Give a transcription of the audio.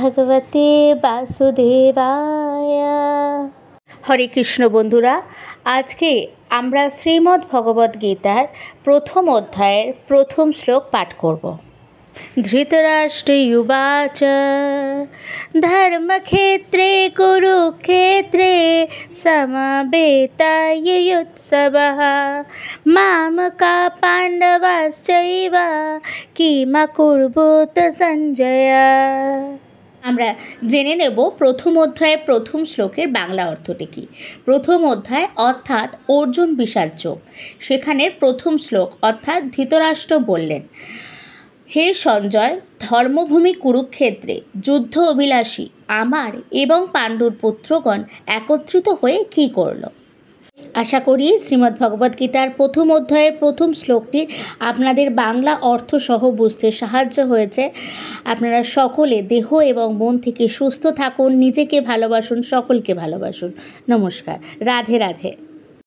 ভগবতে বাসুদেবায়। হরে কৃষ্ণ বন্ধুরা, আজকে আমরা শ্রীমদ্ ভগবদ্ গীতার প্রথম অধ্যায়ের প্রথম শ্লোক পাঠ করব। ধৃতরাষ্ট্রয়ুবাচ ধর্মক্ষেত্রে কুরুক্ষেত্রে সমবেতায়ুৎসবঃ মামকা পাণ্ডবাশ্চৈব কিমকুর্বুত সঞ্জয়। আমরা জেনে নেব প্রথম অধ্যায়ের প্রথম শ্লোকের বাংলা অর্থটি কী। প্রথম অধ্যায় অর্থাৎ অর্জুন বিষাদ যোগ, সেখানের প্রথম শ্লোক অর্থাৎ ধৃতরাষ্ট্র বললেন, হে সঞ্জয়, ধর্মভূমি কুরুক্ষেত্রে যুদ্ধ অভিলাষী আমার এবং পাণ্ডুর পুত্রগণ একত্রিত হয়ে কী করল। আশা করি শ্রীমদ্ ভগবদ্গীতার প্রথম অধ্যায়ের প্রথম শ্লোকটি আপনাদের বাংলা অর্থ সহ বুঝতে সাহায্য হয়েছে। আপনারা সকলে দেহ এবং মন থেকে সুস্থ থাকুন, নিজেকে ভালোবাসুন, সকলকে ভালোবাসুন। নমস্কার, রাধে রাধে।